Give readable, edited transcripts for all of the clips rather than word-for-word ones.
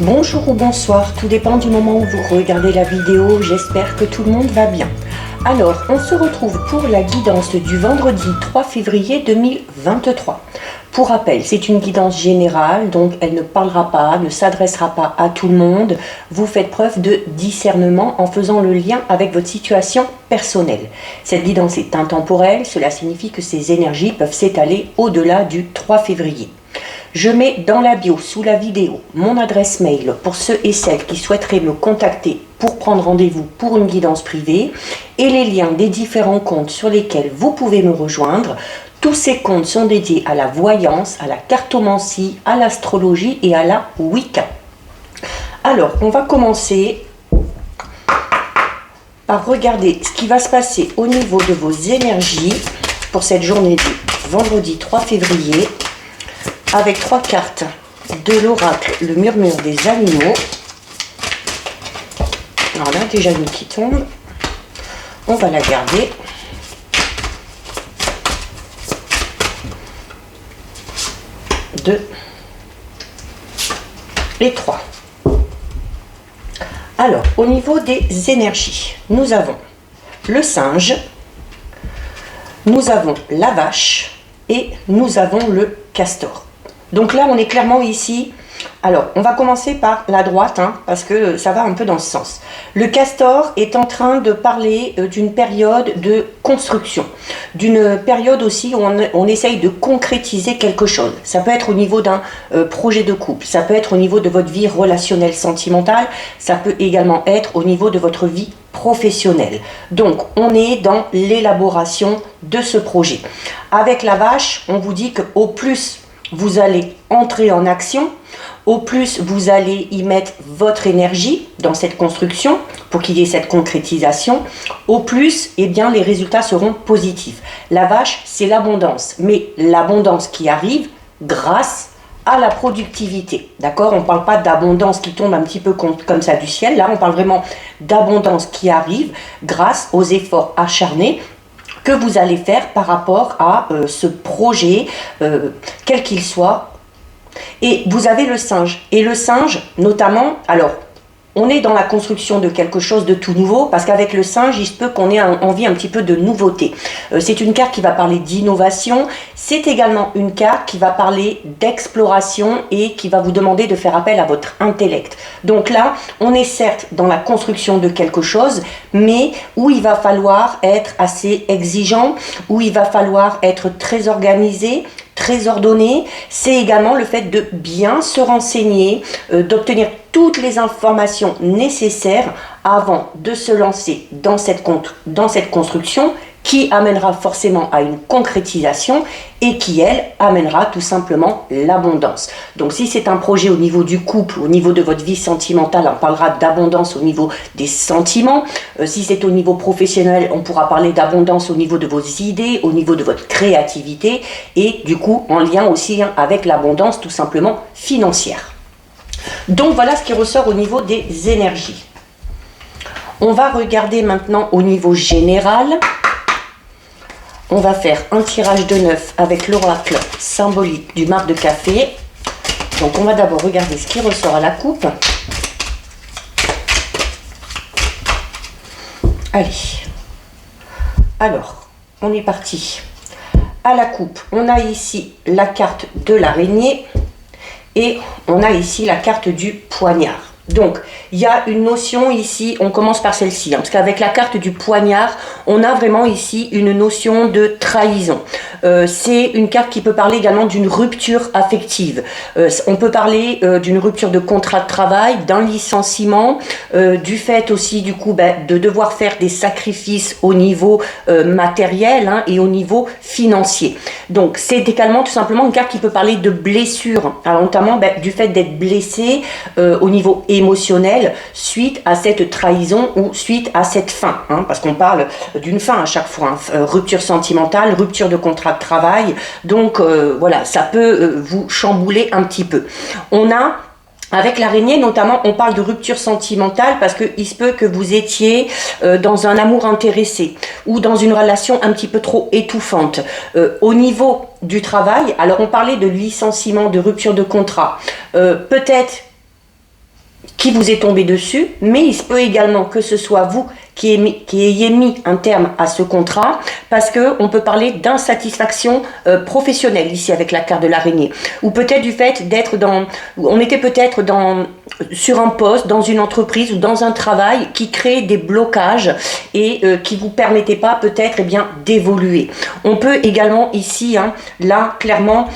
Bonjour ou bonsoir, tout dépend du moment où vous regardez la vidéo, j'espère que tout le monde va bien. Alors, on se retrouve pour la guidance du vendredi 3 février 2023. Pour rappel, c'est une guidance générale, donc elle ne parlera pas, ne s'adressera pas à tout le monde. Vous faites preuve de discernement en faisant le lien avec votre situation personnelle. Cette guidance est intemporelle, cela signifie que ces énergies peuvent s'étaler au-delà du 3 février. Je mets dans la bio, sous la vidéo, mon adresse mail pour ceux et celles qui souhaiteraient me contacter pour prendre rendez-vous pour une guidance privée et les liens des différents comptes sur lesquels vous pouvez me rejoindre. Tous ces comptes sont dédiés à la voyance, à la cartomancie, à l'astrologie et à la Wicca. Alors, on va commencer par regarder ce qui va se passer au niveau de vos énergies pour cette journée du vendredi 3 février. Avec 3 cartes de l'oracle, le murmure des animaux. Alors là, déjà une qui tombe. On va la garder. Deux et 3. Alors, au niveau des énergies, nous avons le singe, nous avons la vache et nous avons le castor. Donc là, on est clairement ici. Alors, on va commencer par la droite, parce que ça va un peu dans ce sens. Le castor est en train de parler d'une période de construction, d'une période aussi où on essaye de concrétiser quelque chose. Ça peut être au niveau d'un projet de couple, ça peut être au niveau de votre vie relationnelle sentimentale, ça peut également être au niveau de votre vie professionnelle. Donc, on est dans l'élaboration de ce projet. Avec la vache, on vous dit qu'au plus vous allez entrer en action, au plus vous allez y mettre votre énergie dans cette construction pour qu'il y ait cette concrétisation, au plus eh bien, les résultats seront positifs. La vache, c'est l'abondance, mais l'abondance qui arrive grâce à la productivité. D'accord? On ne parle pas d'abondance qui tombe un petit peu comme ça du ciel, là on parle vraiment d'abondance qui arrive grâce aux efforts acharnés que vous allez faire par rapport à ce projet, quel qu'il soit. Et vous avez le singe. Et le singe, notamment, alors, on est dans la construction de quelque chose de tout nouveau, parce qu'avec le singe, il se peut qu'on ait envie un petit peu de nouveauté. C'est une carte qui va parler d'innovation, c'est également une carte qui va parler d'exploration et qui va vous demander de faire appel à votre intellect. Donc là, on est certes dans la construction de quelque chose, mais où il va falloir être assez exigeant, où il va falloir être très organisé, très ordonné. C'est également le fait de bien se renseigner, d'obtenir toutes les informations nécessaires avant de se lancer dans cette construction qui amènera forcément à une concrétisation et qui, elle, amènera tout simplement l'abondance. Donc si c'est un projet au niveau du couple, au niveau de votre vie sentimentale, on parlera d'abondance au niveau des sentiments. Si c'est au niveau professionnel, on pourra parler d'abondance au niveau de vos idées, au niveau de votre créativité et du coup en lien aussi avec l'abondance tout simplement financière. Donc voilà ce qui ressort au niveau des énergies. On va regarder maintenant au niveau général. On va faire un tirage de 9 avec l'oracle symbolique du marc de café. Donc on va d'abord regarder ce qui ressort à la coupe. Allez. Alors, on est parti. À la coupe, on a ici la carte de l'araignée et on a ici la carte du poignard. Donc, il y a une notion ici, on commence par celle-ci, parce qu'avec la carte du poignard, on a vraiment ici une notion de trahison. C'est une carte qui peut parler également d'une rupture affective. On peut parler d'une rupture de contrat de travail, d'un licenciement, du fait aussi du coup de devoir faire des sacrifices au niveau matériel et au niveau financier. Donc, c'est également tout simplement une carte qui peut parler de blessure, alors notamment du fait d'être blessé au niveau émotionnel suite à cette trahison ou suite à cette fin, parce qu'on parle d'une fin à chaque fois, rupture sentimentale, rupture de contrat de travail, donc voilà, ça peut vous chambouler un petit peu. On a avec l'araignée, notamment, on parle de rupture sentimentale parce qu'il se peut que vous étiez dans un amour intéressé ou dans une relation un petit peu trop étouffante. Au niveau du travail, alors on parlait de licenciement, de rupture de contrat. Peut-être qui vous est tombé dessus, mais il se peut également que ce soit vous qui ayez mis un terme à ce contrat, parce qu'on peut parler d'insatisfaction professionnelle ici avec la carte de l'araignée, ou peut-être du fait d'être on était peut-être sur un poste, dans une entreprise ou dans un travail qui crée des blocages et qui ne vous permettait pas peut-être d'évoluer. On peut également ici, là clairement,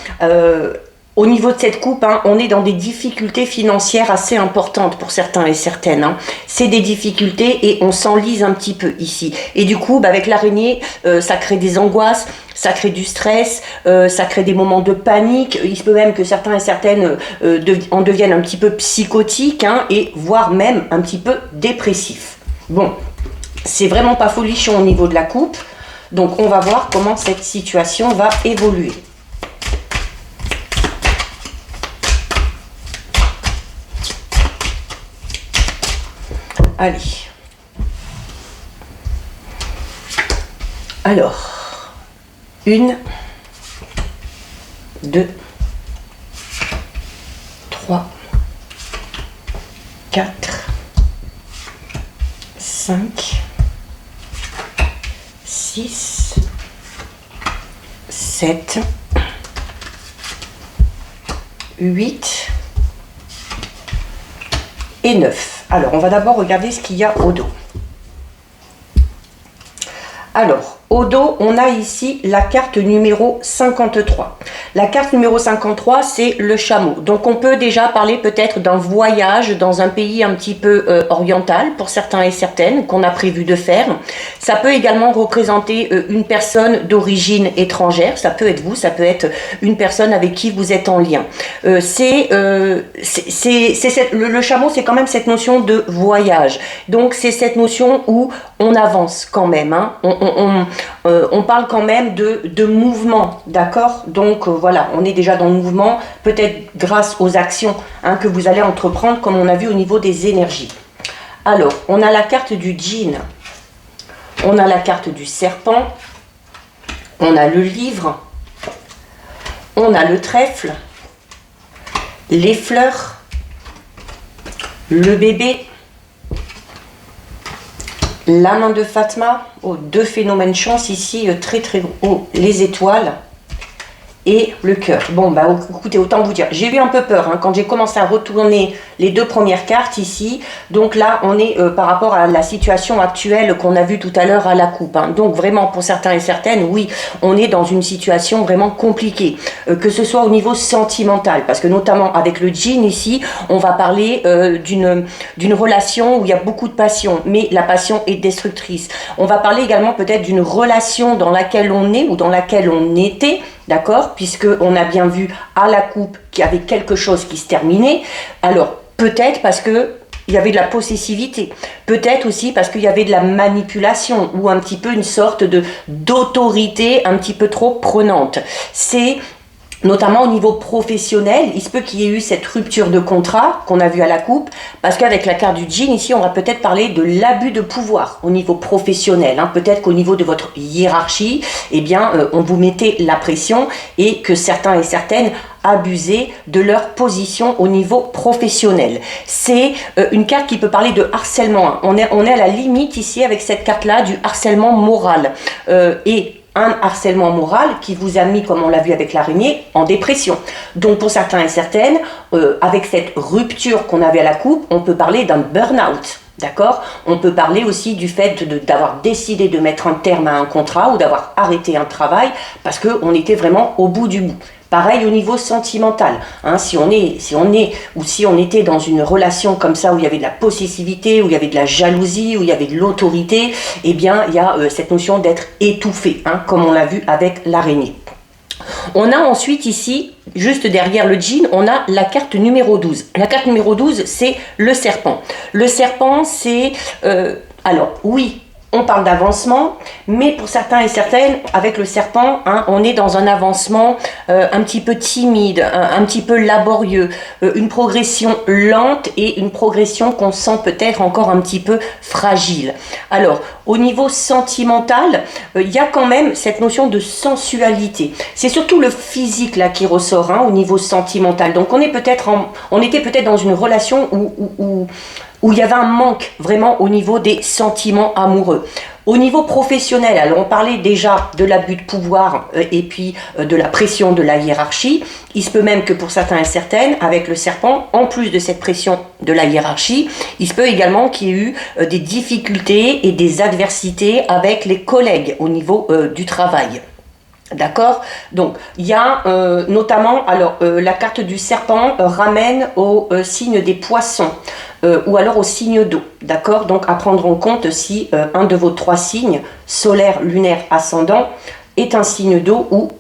au niveau de cette coupe, on est dans des difficultés financières assez importantes pour certains et certaines. C'est des difficultés et on s'enlise un petit peu ici. Et du coup, avec l'araignée, ça crée des angoisses, ça crée du stress, ça crée des moments de panique. Il se peut même que certains et certaines en deviennent un petit peu psychotiques et voire même un petit peu dépressifs. Bon, c'est vraiment pas folichon au niveau de la coupe. Donc on va voir comment cette situation va évoluer. Allez. Alors, 1, 2, 3, 4, 5, 6, 7, 8 et 9. Alors, on va d'abord regarder ce qu'il y a au dos. Alors, au dos, on a ici la carte numéro 53. La carte numéro 53, c'est le chameau. Donc, on peut déjà parler peut-être d'un voyage dans un pays un petit peu oriental, pour certains et certaines, qu'on a prévu de faire. Ça peut également représenter une personne d'origine étrangère. Ça peut être vous, ça peut être une personne avec qui vous êtes en lien. Le chameau, c'est quand même cette notion de voyage. Donc, c'est cette notion où on avance quand même. On parle quand même de mouvement, d'accord? Donc voilà, on est déjà dans le mouvement, peut-être grâce aux actions que vous allez entreprendre, comme on a vu au niveau des énergies. Alors, on a la carte du djinn, on a la carte du serpent, on a le livre, on a le trèfle, les fleurs, le bébé, la main de Fatma, deux phénomènes chance ici, très très gros, les étoiles et le cœur. Bon, bah écoutez, autant vous dire, j'ai eu un peu peur quand j'ai commencé à retourner les deux premières cartes ici. Donc là, on est par rapport à la situation actuelle qu'on a vue tout à l'heure à la coupe. Donc vraiment, pour certains et certaines, oui, on est dans une situation vraiment compliquée, que ce soit au niveau sentimental, parce que notamment avec le djinn ici, on va parler d'une relation où il y a beaucoup de passion, mais la passion est destructrice. On va parler également peut-être d'une relation dans laquelle on est ou dans laquelle on était, d'accord, puisqu'on a bien vu à la coupe qu'il y avait quelque chose qui se terminait. Alors, peut-être parce que il y avait de la possessivité, peut-être aussi parce qu'il y avait de la manipulation ou un petit peu une sorte d'autorité un petit peu trop prenante. C'est notamment au niveau professionnel, il se peut qu'il y ait eu cette rupture de contrat qu'on a vu à la coupe, parce qu'avec la carte du djinn, ici, on va peut-être parler de l'abus de pouvoir au niveau professionnel. Peut-être qu'au niveau de votre hiérarchie, on vous mettait la pression et que certains et certaines abusaient de leur position au niveau professionnel. C'est une carte qui peut parler de harcèlement. On est à la limite ici avec cette carte-là du harcèlement moral. Et un harcèlement moral qui vous a mis, comme on l'a vu avec l'araignée, en dépression. Donc pour certains et certaines, avec cette rupture qu'on avait à la coupe, on peut parler d'un burn-out. D'accord? On peut parler aussi du fait d'avoir décidé de mettre un terme à un contrat ou d'avoir arrêté un travail parce qu'on était vraiment au bout du bout. Pareil au niveau sentimental, si on était dans une relation comme ça où il y avait de la possessivité, où il y avait de la jalousie, où il y avait de l'autorité, il y a cette notion d'être étouffé, comme on l'a vu avec l'araignée. On a ensuite ici, juste derrière le djinn, on a la carte numéro 12. La carte numéro 12, c'est le serpent. Le serpent, c'est... alors oui, on parle d'avancement, mais pour certains et certaines, avec le serpent, hein, on est dans un avancement un petit peu timide, un petit peu laborieux, une progression lente et une progression qu'on sent peut-être encore un petit peu fragile. Alors, au niveau sentimental, il y a quand même cette notion de sensualité. C'est surtout le physique là qui ressort, hein, au niveau sentimental. Donc, on était peut-être dans une relation où il y avait un manque vraiment au niveau des sentiments amoureux. Au niveau professionnel, alors on parlait déjà de l'abus de pouvoir et puis de la pression de la hiérarchie. Il se peut même que pour certains et certaines, avec le serpent, en plus de cette pression de la hiérarchie, il se peut également qu'il y ait eu des difficultés et des adversités avec les collègues au niveau du travail. D'accord? Donc, il y a notamment, alors la carte du serpent ramène au signe des poissons ou alors au signe d'eau. D'accord? Donc, à prendre en compte si un de vos 3 signes, solaire, lunaire, ascendant, est un signe d'eau ou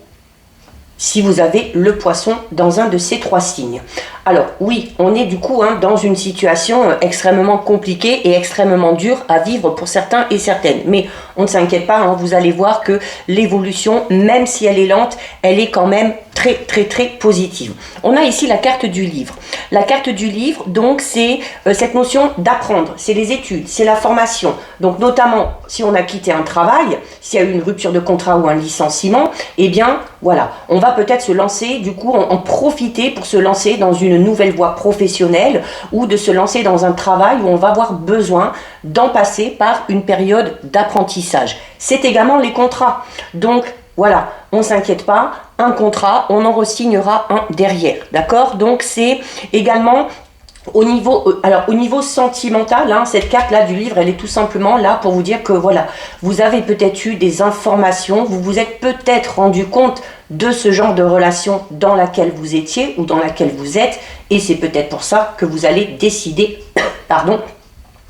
si vous avez le poisson dans un de ces 3 signes. Alors oui, on est du coup dans une situation extrêmement compliquée et extrêmement dure à vivre pour certains et certaines. Mais on ne s'inquiète pas, hein, vous allez voir que l'évolution, même si elle est lente, elle est quand même très très très positive. On a ici la carte du livre. La carte du livre, donc c'est cette notion d'apprendre, c'est les études, c'est la formation. Donc notamment si on a quitté un travail, s'il y a eu une rupture de contrat ou un licenciement, eh bien voilà, on va peut-être se lancer, du coup en profiter pour se lancer dans une nouvelle voie professionnelle ou de se lancer dans un travail où on va avoir besoin d'en passer par une période d'apprentissage. C'est également les contrats. Donc voilà, on ne s'inquiète pas, un contrat, on en re-signera un derrière, d'accord? Donc c'est également au niveau sentimental, hein, cette carte-là du livre, elle est tout simplement là pour vous dire que voilà, vous avez peut-être eu des informations, vous vous êtes peut-être rendu compte de ce genre de relation dans laquelle vous étiez ou dans laquelle vous êtes, et c'est peut-être pour ça que vous allez décider, pardon,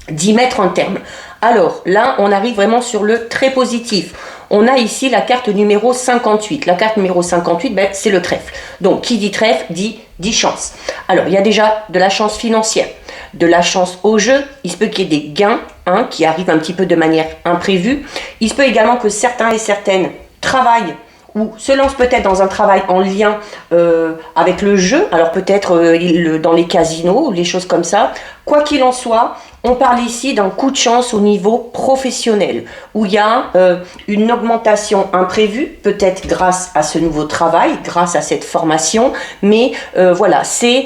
d'y mettre un terme. Alors là, on arrive vraiment sur le très positif. On a ici la carte numéro 58. La carte numéro 58, c'est le trèfle. Donc, qui dit trèfle dit chance. Alors, il y a déjà de la chance financière, de la chance au jeu. Il se peut qu'il y ait des gains qui arrivent un petit peu de manière imprévue. Il se peut également que certains et certaines travaillent ou se lancent peut-être dans un travail en lien avec le jeu. Alors, peut-être dans les casinos ou les choses comme ça. Quoi qu'il en soit, on parle ici d'un coup de chance au niveau professionnel, où il y a une augmentation imprévue, peut-être grâce à ce nouveau travail, grâce à cette formation, mais voilà, c'est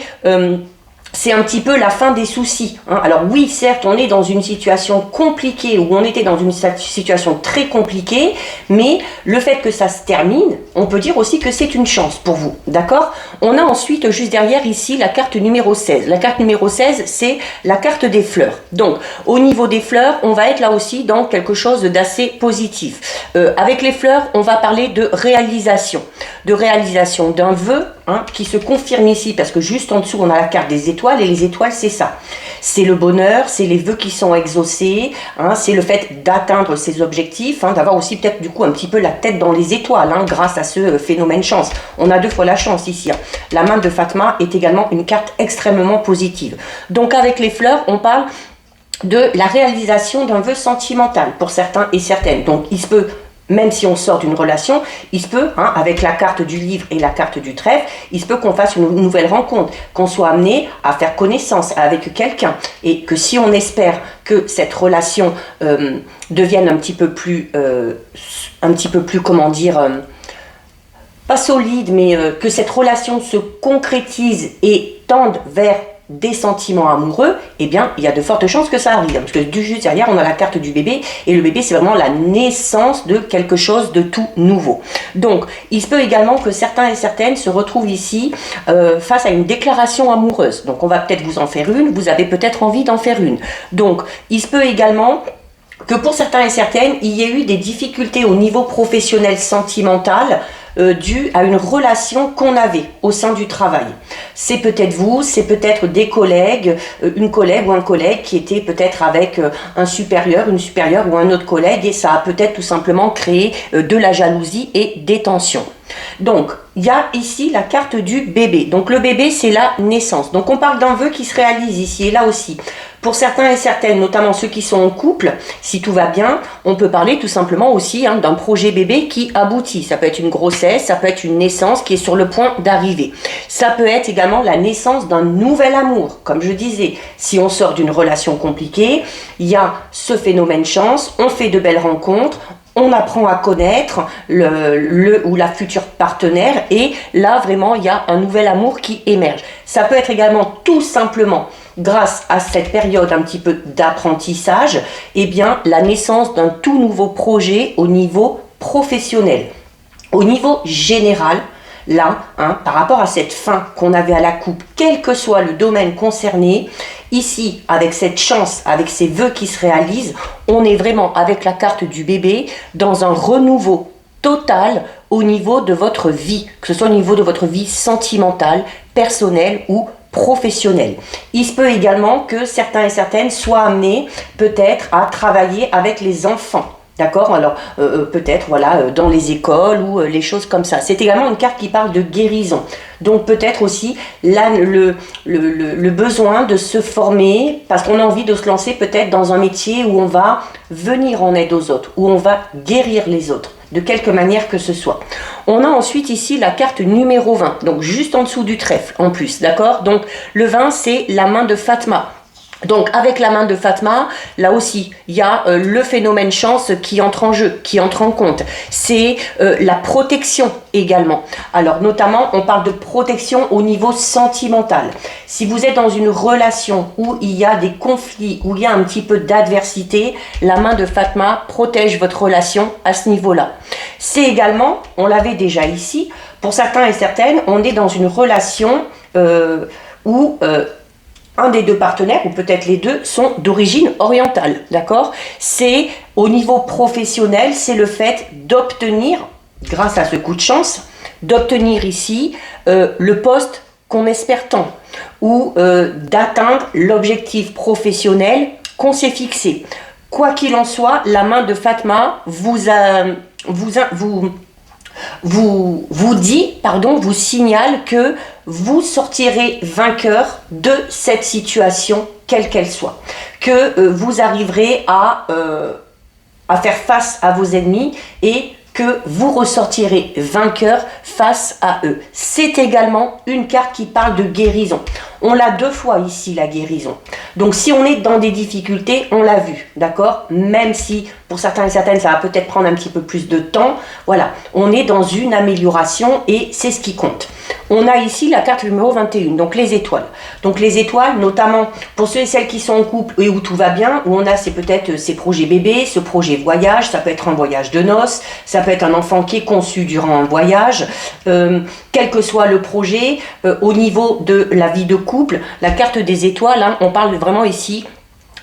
un petit peu la fin des soucis. Hein. Alors oui, certes, on est dans une situation compliquée, ou on était dans une situation très compliquée, mais le fait que ça se termine, on peut dire aussi que c'est une chance pour vous, d'accord? On a ensuite, juste derrière ici, la carte numéro 16. La carte numéro 16, c'est la carte des fleurs. Donc, au niveau des fleurs, on va être là aussi dans quelque chose d'assez positif. Avec les fleurs, on va parler de réalisation d'un vœu, qui se confirme ici, parce que juste en dessous, on a la carte des étoiles, et les étoiles, c'est ça. C'est le bonheur, c'est les vœux qui sont exaucés, c'est le fait d'atteindre ses objectifs, d'avoir aussi peut-être du coup un petit peu la tête dans les étoiles, grâce à ce phénomène chance. On a 2 fois la chance ici. La main de Fatma est également une carte extrêmement positive. Donc avec les fleurs, on parle de la réalisation d'un vœu sentimental pour certains et certaines. Donc il se peut, même si on sort d'une relation, il se peut, avec la carte du livre et la carte du trèfle, il se peut qu'on fasse une nouvelle rencontre, qu'on soit amené à faire connaissance avec quelqu'un. Et que si on espère que cette relation devienne un petit peu plus, comment dire, pas solide, mais que cette relation se concrétise et tende vers des sentiments amoureux, eh bien, il y a de fortes chances que ça arrive. Parce que juste derrière, on a la carte du bébé, et le bébé, c'est vraiment la naissance de quelque chose de tout nouveau. Donc, il se peut également que certains et certaines se retrouvent ici face à une déclaration amoureuse. Donc, on va peut-être vous en faire une, vous avez peut-être envie d'en faire une. Donc, il se peut également que pour certains et certaines, il y ait eu des difficultés au niveau professionnel sentimental dû à une relation qu'on avait au sein du travail. C'est peut-être vous, c'est peut-être des collègues, une collègue ou un collègue qui était peut-être avec un supérieur, une supérieure ou un autre collègue, et ça a peut-être tout simplement créé de la jalousie et des tensions. Donc, il y a ici la carte du bébé. Donc, le bébé, c'est la naissance. Donc, on parle d'un vœu qui se réalise ici et là aussi. Pour certains et certaines, notamment ceux qui sont en couple, si tout va bien, on peut parler tout simplement aussi d'un projet bébé qui aboutit. Ça peut être une grossesse, ça peut être une naissance qui est sur le point d'arriver. Ça peut être également la naissance d'un nouvel amour. Comme je disais, si on sort d'une relation compliquée, il y a ce phénomène chance, on fait de belles rencontres, on apprend à connaître le ou la future partenaire et là vraiment il y a un nouvel amour qui émerge. Ça peut être également tout simplement grâce à cette période un petit peu d'apprentissage, eh bien la naissance d'un tout nouveau projet au niveau professionnel. Au niveau général, là, par rapport à cette fin qu'on avait à la coupe, quel que soit le domaine concerné, ici, avec cette chance, avec ces vœux qui se réalisent, on est vraiment, avec la carte du bébé, dans un renouveau total au niveau de votre vie, que ce soit au niveau de votre vie sentimentale, personnelle ou professionnelle. Il se peut également que certains et certaines soient amenés peut-être à travailler avec les enfants. D'accord? Alors, peut-être, voilà, dans les écoles ou les choses comme ça. C'est également une carte qui parle de guérison. Donc, peut-être aussi là, le besoin de se former, parce qu'on a envie de se lancer peut-être dans un métier où on va venir en aide aux autres, où on va guérir les autres, de quelque manière que ce soit. On a ensuite ici la carte numéro 20, donc juste en dessous du trèfle, en plus, d'accord? Donc, le 20, c'est la main de Fatma. Donc avec la main de Fatma, là aussi, il y a le phénomène chance qui entre en jeu, qui entre en compte. C'est la protection également. Alors notamment, on parle de protection au niveau sentimental. Si vous êtes dans une relation où il y a des conflits, où il y a un petit peu d'adversité, la main de Fatma protège votre relation à ce niveau-là. C'est également, on l'avait déjà ici, pour certains et certaines, on est dans une relation où un des deux partenaires, ou peut-être les deux, sont d'origine orientale, d'accord? C'est au niveau professionnel, c'est le fait d'obtenir, grâce à ce coup de chance, d'obtenir ici le poste qu'on espère tant, ou d'atteindre l'objectif professionnel qu'on s'est fixé. Quoi qu'il en soit, la main de Fatma vous signale que vous sortirez vainqueur de cette situation, quelle qu'elle soit. Que vous arriverez à faire face à vos ennemis et que vous ressortirez vainqueur face à eux. C'est également une carte qui parle de guérison. On l'a deux fois ici, la guérison. Donc si on est dans des difficultés, on l'a vu, d'accord? Même si pour certains et certaines, ça va peut-être prendre un petit peu plus de temps. Voilà, on est dans une amélioration et c'est ce qui compte. On a ici la carte numéro 21, donc les étoiles. Donc les étoiles, notamment pour ceux et celles qui sont en couple et où tout va bien, où on a c'est peut-être ces projets bébés, ce projet voyage, ça peut être un voyage de noces, ça peut être un enfant qui est conçu durant un voyage, quel que soit le projet, au niveau de la vie de couple, la carte des étoiles, on parle vraiment ici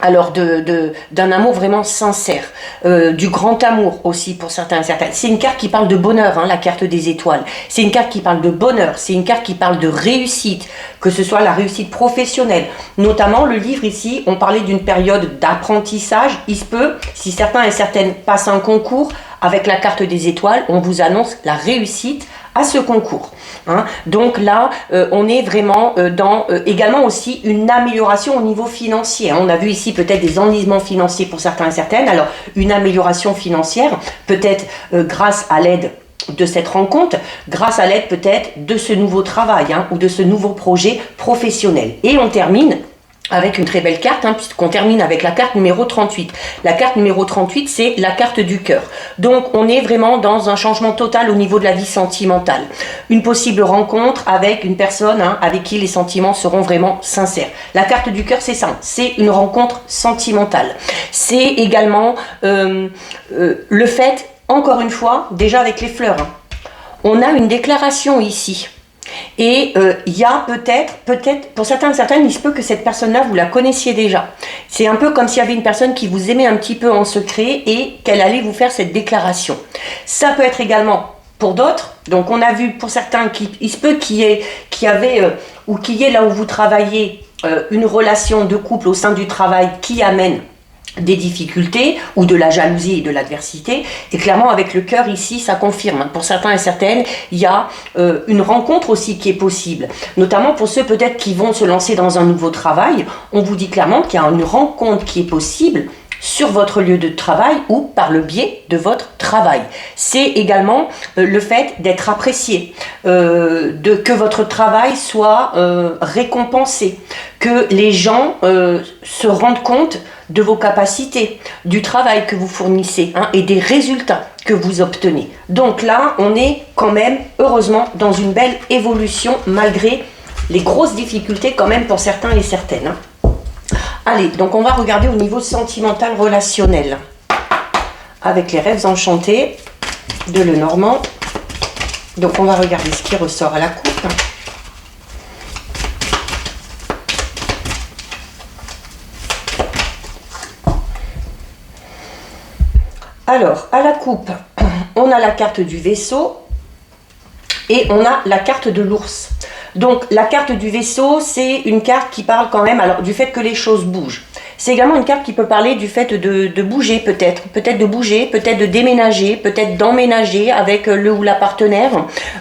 alors d'un amour vraiment sincère, du grand amour aussi pour certains et certaines. C'est une carte qui parle de bonheur, la carte des étoiles. C'est une carte qui parle de bonheur, c'est une carte qui parle de réussite, que ce soit la réussite professionnelle. Notamment le livre ici, on parlait d'une période d'apprentissage. Il se peut, si certains et certaines passent un concours, avec la carte des étoiles, on vous annonce la réussite à ce concours. Donc là, on est vraiment dans également aussi une amélioration au niveau financier. On a vu ici peut-être des enlisements financiers pour certains et certaines. Alors, une amélioration financière, peut-être grâce à l'aide de cette rencontre, grâce à l'aide peut-être de ce nouveau travail ou de ce nouveau projet professionnel. Et on termine avec une très belle carte, puisqu'on termine avec la carte numéro 38. La carte numéro 38, c'est la carte du cœur. Donc, on est vraiment dans un changement total au niveau de la vie sentimentale. Une possible rencontre avec une personne avec qui les sentiments seront vraiment sincères. La carte du cœur, c'est ça, c'est une rencontre sentimentale. C'est également le fait, encore une fois, déjà avec les fleurs, on a une déclaration ici. Et il y a peut-être, pour certains et certaines, il se peut que cette personne-là, vous la connaissiez déjà. C'est un peu comme s'il y avait une personne qui vous aimait un petit peu en secret et qu'elle allait vous faire cette déclaration. Ça peut être également pour d'autres. Donc on a vu pour certains, il se peut qu'il y ait là où vous travaillez, une relation de couple au sein du travail qui amène des difficultés ou de la jalousie et de l'adversité. Et clairement, avec le cœur ici, ça confirme. Pour certains et certaines, il y a une rencontre aussi qui est possible. Notamment pour ceux peut-être qui vont se lancer dans un nouveau travail. On vous dit clairement qu'il y a une rencontre qui est possible sur votre lieu de travail ou par le biais de votre travail. C'est également le fait d'être apprécié, que votre travail soit récompensé, que les gens se rendent compte de vos capacités, du travail que vous fournissez et des résultats que vous obtenez. Donc là, on est quand même, heureusement, dans une belle évolution malgré les grosses difficultés quand même pour certains et certaines. Allez, donc on va regarder au niveau sentimental relationnel avec les rêves enchantés de Lenormand. Donc on va regarder ce qui ressort à la coupe. Alors, à la coupe, on a la carte du vaisseau et on a la carte de l'ours. Donc, la carte du vaisseau, c'est une carte qui parle quand même du fait que les choses bougent. C'est également une carte qui peut parler du fait de bouger peut-être de bouger, peut-être de déménager, peut-être d'emménager avec le ou la partenaire.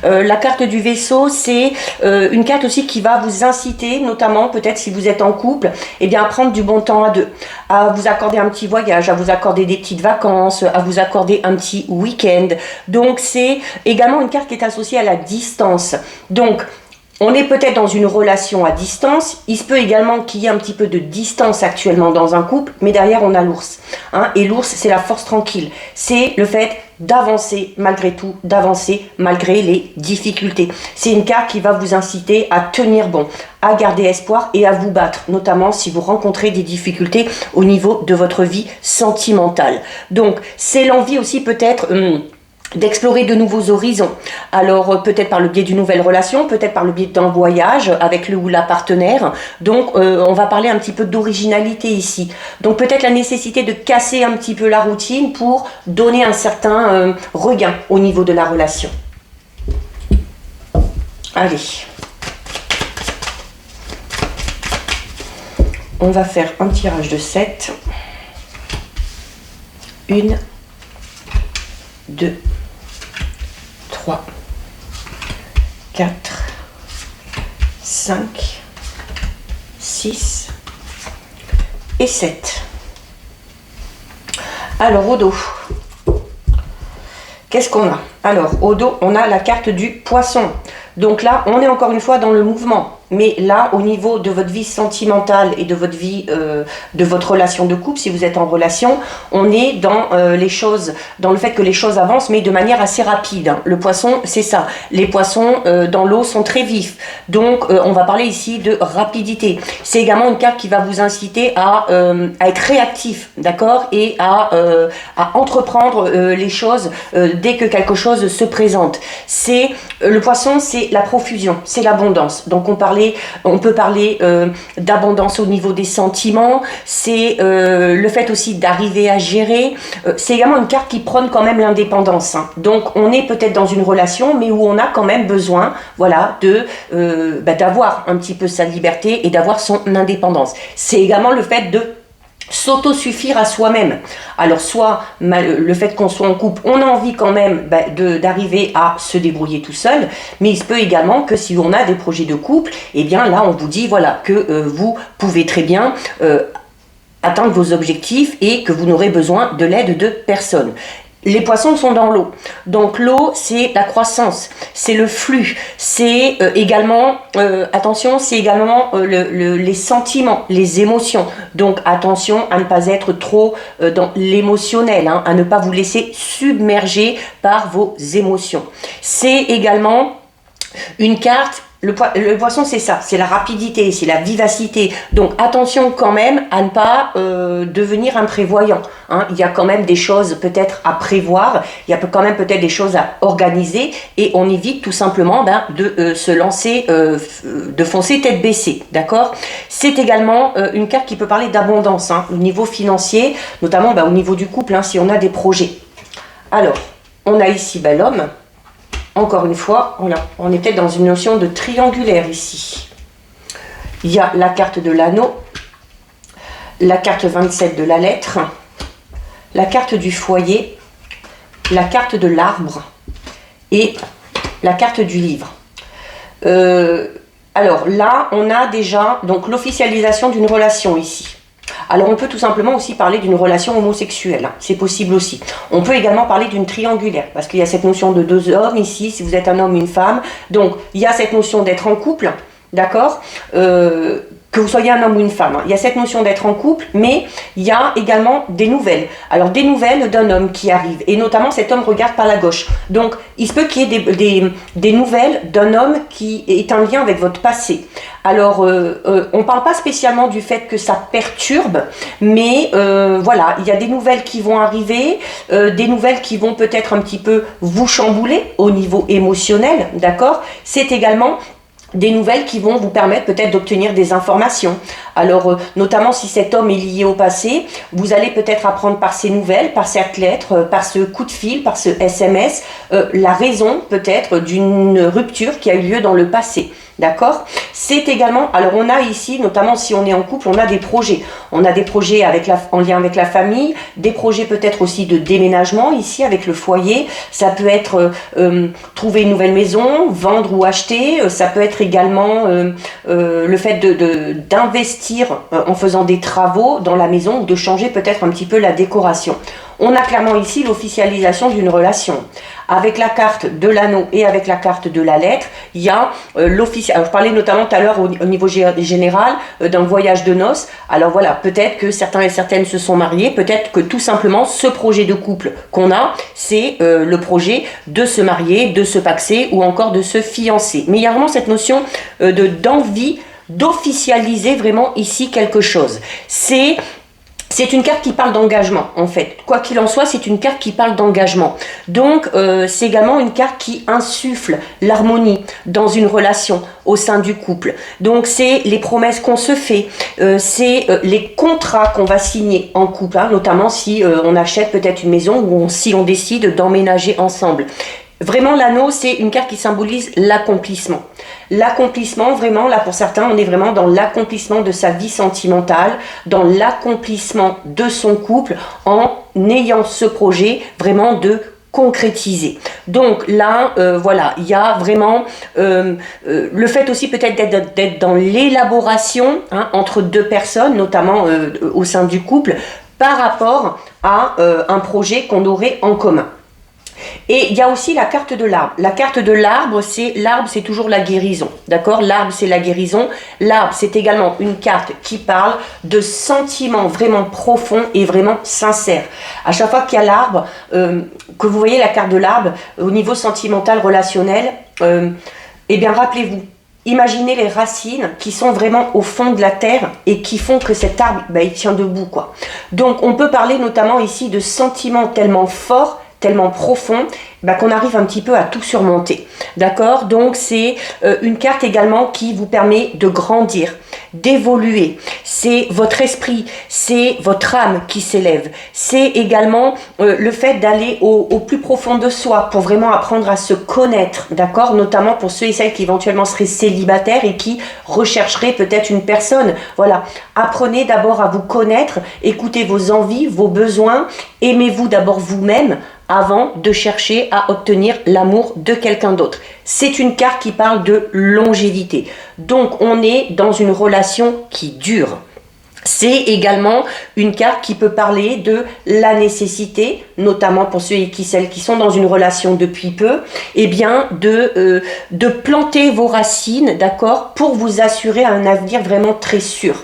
La carte du vaisseau, c'est une carte aussi qui va vous inciter, notamment peut-être si vous êtes en couple, eh bien à prendre du bon temps à deux, à vous accorder un petit voyage, à vous accorder des petites vacances, à vous accorder un petit week-end. Donc c'est également une carte qui est associée à la distance. Donc on est peut-être dans une relation à distance. Il se peut également qu'il y ait un petit peu de distance actuellement dans un couple, mais derrière on a l'ours. Et l'ours, c'est la force tranquille. C'est le fait d'avancer malgré tout, d'avancer malgré les difficultés. C'est une carte qui va vous inciter à tenir bon, à garder espoir et à vous battre, notamment si vous rencontrez des difficultés au niveau de votre vie sentimentale. Donc, c'est l'envie aussi peut-être d'explorer de nouveaux horizons. Alors peut-être par le biais d'une nouvelle relation, peut-être par le biais d'un voyage avec le ou la partenaire. Donc on va parler un petit peu d'originalité ici. Donc peut-être la nécessité de casser un petit peu la routine pour donner un certain regain au niveau de la relation. Allez. On va faire un tirage de 7. 1, 2, 3, 4, 5, 6 et 7. Alors au dos, qu'est-ce qu'on a? Alors au dos, on a la carte du poisson. Donc là, on est encore une fois dans le mouvement. Mais là, au niveau de votre vie sentimentale et de votre vie, de votre relation de couple, si vous êtes en relation, on est dans les choses, dans le fait que les choses avancent, mais de manière assez rapide. Le poisson, c'est ça. Les poissons dans l'eau sont très vifs. Donc, on va parler ici de rapidité. C'est également une carte qui va vous inciter à être réactif, d'accord, et à entreprendre les choses dès que quelque chose se présente. Le poisson, c'est la profusion, c'est l'abondance. Donc, on peut parler d'abondance au niveau des sentiments, c'est le fait aussi d'arriver à gérer. C'est également une carte qui prône quand même l'indépendance. Donc on est peut-être dans une relation, mais où on a quand même besoin, voilà, d'avoir un petit peu sa liberté et d'avoir son indépendance. C'est également le fait de s'autosuffire à soi-même. Alors soit le fait qu'on soit en couple, on a envie quand même d'arriver à se débrouiller tout seul, mais il se peut également que si on a des projets de couple, eh bien là on vous dit voilà que vous pouvez très bien atteindre vos objectifs et que vous n'aurez besoin de l'aide de personne. Les poissons sont dans l'eau. Donc l'eau, c'est la croissance, c'est le flux, c'est également, attention, c'est également les sentiments, les émotions. Donc attention à ne pas être trop dans l'émotionnel, à ne pas vous laisser submerger par vos émotions. C'est également une carte. Le poisson, c'est ça, c'est la rapidité, c'est la vivacité. Donc attention quand même à ne pas devenir imprévoyant. Il y a quand même des choses peut-être à prévoir, il y a quand même peut-être des choses à organiser et on évite tout simplement de se lancer, de foncer tête baissée, d'accord? C'est également une carte qui peut parler d'abondance, au niveau financier, notamment au niveau du couple, si on a des projets. Alors, on a ici l'homme. Encore une fois, on est peut-être dans une notion de triangulaire ici. Il y a la carte de l'anneau, la carte 27 de la lettre, la carte du foyer, la carte de l'arbre et la carte du livre. Alors là, on a déjà donc l'officialisation d'une relation ici. Alors on peut tout simplement aussi parler d'une relation homosexuelle, hein, c'est possible aussi. On peut également parler d'une triangulaire, parce qu'il y a cette notion de deux hommes ici, si vous êtes un homme, une femme. Donc il y a cette notion d'être en couple, d'accord, que vous soyez un homme ou une femme. Hein. Il y a cette notion d'être en couple, mais il y a également des nouvelles. Alors des nouvelles d'un homme qui arrive, et notamment cet homme regarde par la gauche. Donc il se peut qu'il y ait des nouvelles d'un homme qui est un lien avec votre passé. Alors on ne parle pas spécialement du fait que ça perturbe, mais voilà, il y a des nouvelles qui vont arriver, des nouvelles qui vont peut-être un petit peu vous chambouler au niveau émotionnel, d'accord. C'est également des nouvelles qui vont vous permettre peut-être d'obtenir des informations. Alors, notamment si cet homme est lié au passé, vous allez peut-être apprendre par ces nouvelles, par cette lettre, par ce coup de fil, par ce SMS, la raison peut-être d'une rupture qui a eu lieu dans le passé. D'accord? C'est également, alors on a ici, notamment si on est en couple, on a des projets. On a des projets en lien avec la famille, des projets peut-être aussi de déménagement ici avec le foyer. Ça peut être trouver une nouvelle maison, vendre ou acheter. Ça peut être également le fait d'investir en faisant des travaux dans la maison ou de changer peut-être un petit peu la décoration. On a clairement ici l'officialisation d'une relation. Avec la carte de l'anneau et avec la carte de la lettre, il y a l'officiel. Je parlais notamment tout à l'heure au niveau général d'un voyage de noces. Alors voilà, peut-être que certains et certaines se sont mariés, peut-être que tout simplement ce projet de couple qu'on a, c'est le projet de se marier, de se paxer ou encore de se fiancer. Mais il y a vraiment cette notion d'envie d'officialiser vraiment ici quelque chose. C'est une carte qui parle d'engagement, en fait. Quoi qu'il en soit, c'est une carte qui parle d'engagement. Donc, c'est également une carte qui insuffle l'harmonie dans une relation au sein du couple. Donc, c'est les promesses qu'on se fait, c'est les contrats qu'on va signer en couple, hein, notamment si on achète peut-être une maison ou si on décide d'emménager ensemble. Vraiment, l'anneau, c'est une carte qui symbolise l'accomplissement. L'accomplissement, vraiment, là pour certains, on est vraiment dans l'accomplissement de sa vie sentimentale, dans l'accomplissement de son couple, en ayant ce projet vraiment de concrétiser. Donc là, voilà, il y a vraiment le fait aussi peut-être d'être dans l'élaboration hein, entre deux personnes, notamment au sein du couple, par rapport à un projet qu'on aurait en commun. Et il y a aussi la carte de l'arbre. La carte de l'arbre, c'est toujours la guérison. D'accord? L'arbre, c'est la guérison. L'arbre, c'est également une carte qui parle de sentiments vraiment profonds et vraiment sincères. À chaque fois qu'il y a l'arbre, que vous voyez la carte de l'arbre, au niveau sentimental, relationnel, eh bien, rappelez-vous, imaginez les racines qui sont vraiment au fond de la terre et qui font que cet arbre, il tient debout, quoi. Donc, on peut parler notamment ici de sentiments tellement forts, tellement profond, qu'on arrive un petit peu à tout surmonter. D'accord? Donc, c'est une carte également qui vous permet de grandir, d'évoluer. C'est votre esprit, c'est votre âme qui s'élève. C'est également le fait d'aller au plus profond de soi pour vraiment apprendre à se connaître. D'accord? Notamment pour ceux et celles qui éventuellement seraient célibataires et qui rechercheraient peut-être une personne. Voilà. Apprenez d'abord à vous connaître, écoutez vos envies, vos besoins, aimez-vous d'abord vous-même avant de chercher à obtenir l'amour de quelqu'un d'autre. C'est une carte qui parle de longévité. Donc, on est dans une relation qui dure. C'est également une carte qui peut parler de la nécessité, notamment pour ceux et celles qui sont dans une relation depuis peu, eh bien de planter vos racines, d'accord, pour vous assurer un avenir vraiment très sûr.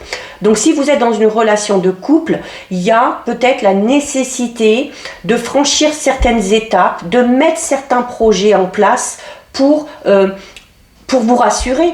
Donc si vous êtes dans une relation de couple, il y a peut-être la nécessité de franchir certaines étapes, de mettre certains projets en place pour vous rassurer.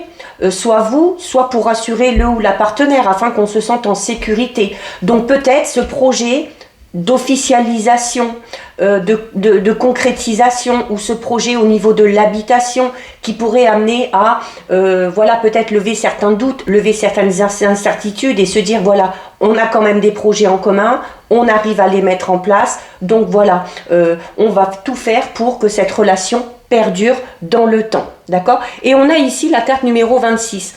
Soit vous, soit pour rassurer le ou la partenaire, afin qu'on se sente en sécurité. Donc peut-être ce projet d'officialisation, de concrétisation, ou ce projet au niveau de l'habitation qui pourrait amener à voilà, peut-être lever certains doutes, lever certaines incertitudes et se dire voilà, on a quand même des projets en commun, on arrive à les mettre en place, donc voilà, on va tout faire pour que cette relation perdure dans le temps, d'accord? Et on a ici la carte numéro 26.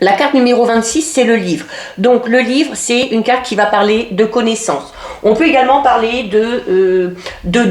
La carte numéro 26, c'est le livre. Donc le livre, c'est une carte qui va parler de connaissances. On peut également parler de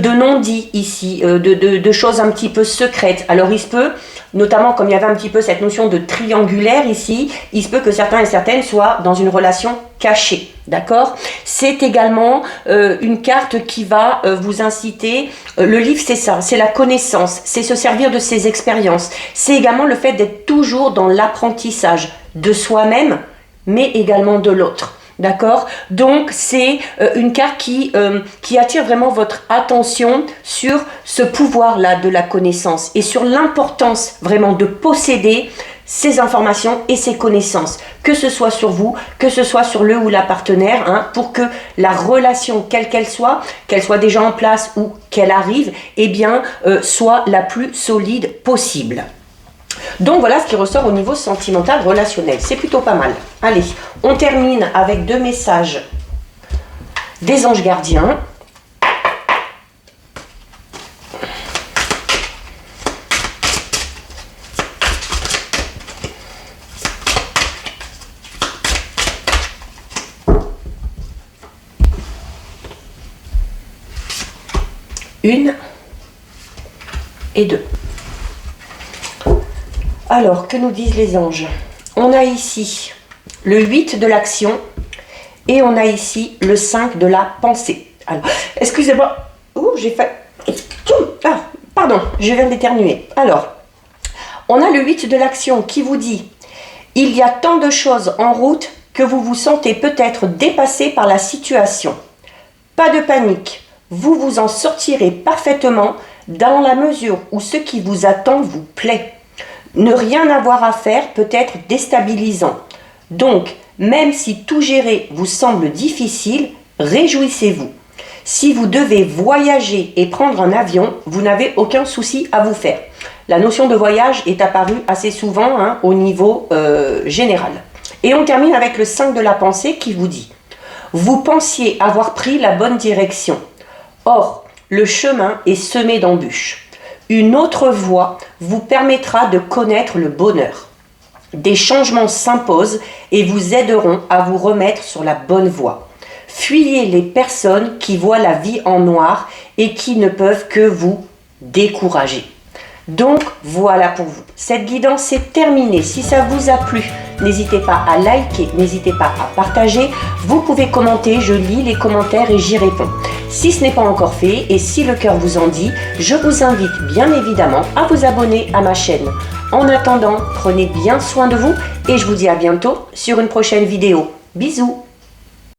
non-dits ici, de choses un petit peu secrètes. Alors il se peut, notamment comme il y avait un petit peu cette notion de triangulaire ici, il se peut que certains et certaines soient dans une relation cachée. D'accord? C'est également une carte qui va vous inciter. Le livre, c'est ça, c'est la connaissance, c'est se servir de ses expériences. C'est également le fait d'être toujours dans l'apprentissage de soi-même, mais également de l'autre. D'accord? Donc, c'est une carte qui attire vraiment votre attention sur ce pouvoir-là de la connaissance et sur l'importance vraiment de posséder ces informations et ces connaissances, que ce soit sur vous, que ce soit sur le ou la partenaire, hein, pour que la relation, quelle qu'elle soit déjà en place ou qu'elle arrive, eh bien, soit la plus solide possible. Donc voilà ce qui ressort au niveau sentimental relationnel. C'est plutôt pas mal. Allez, on termine avec 2 messages des anges gardiens. Une et 2. Alors, que nous disent les anges? On a ici le 8 de l'action et on a ici le 5 de la pensée. Alors, excusez-moi. Ouh, j'ai fait... Ah, pardon, je viens d'éternuer. Alors, on a le 8 de l'action qui vous dit « Il y a tant de choses en route que vous vous sentez peut-être dépassé par la situation. Pas de panique. Vous vous en sortirez parfaitement dans la mesure où ce qui vous attend vous plaît. Ne rien avoir à faire peut être déstabilisant. Donc, même si tout gérer vous semble difficile, réjouissez-vous. Si vous devez voyager et prendre un avion, vous n'avez aucun souci à vous faire. » La notion de voyage est apparue assez souvent au niveau général. Et on termine avec le 5 de la pensée qui vous dit « Vous pensiez avoir pris la bonne direction. Or, le chemin est semé d'embûches. Une autre voie vous permettra de connaître le bonheur. Des changements s'imposent et vous aideront à vous remettre sur la bonne voie. Fuyez les personnes qui voient la vie en noir et qui ne peuvent que vous décourager. » Donc voilà pour vous. Cette guidance est terminée. Si ça vous a plu, n'hésitez pas à liker, n'hésitez pas à partager. Vous pouvez commenter, je lis les commentaires et j'y réponds. Si ce n'est pas encore fait et si le cœur vous en dit, je vous invite bien évidemment à vous abonner à ma chaîne. En attendant, prenez bien soin de vous et je vous dis à bientôt sur une prochaine vidéo. Bisous!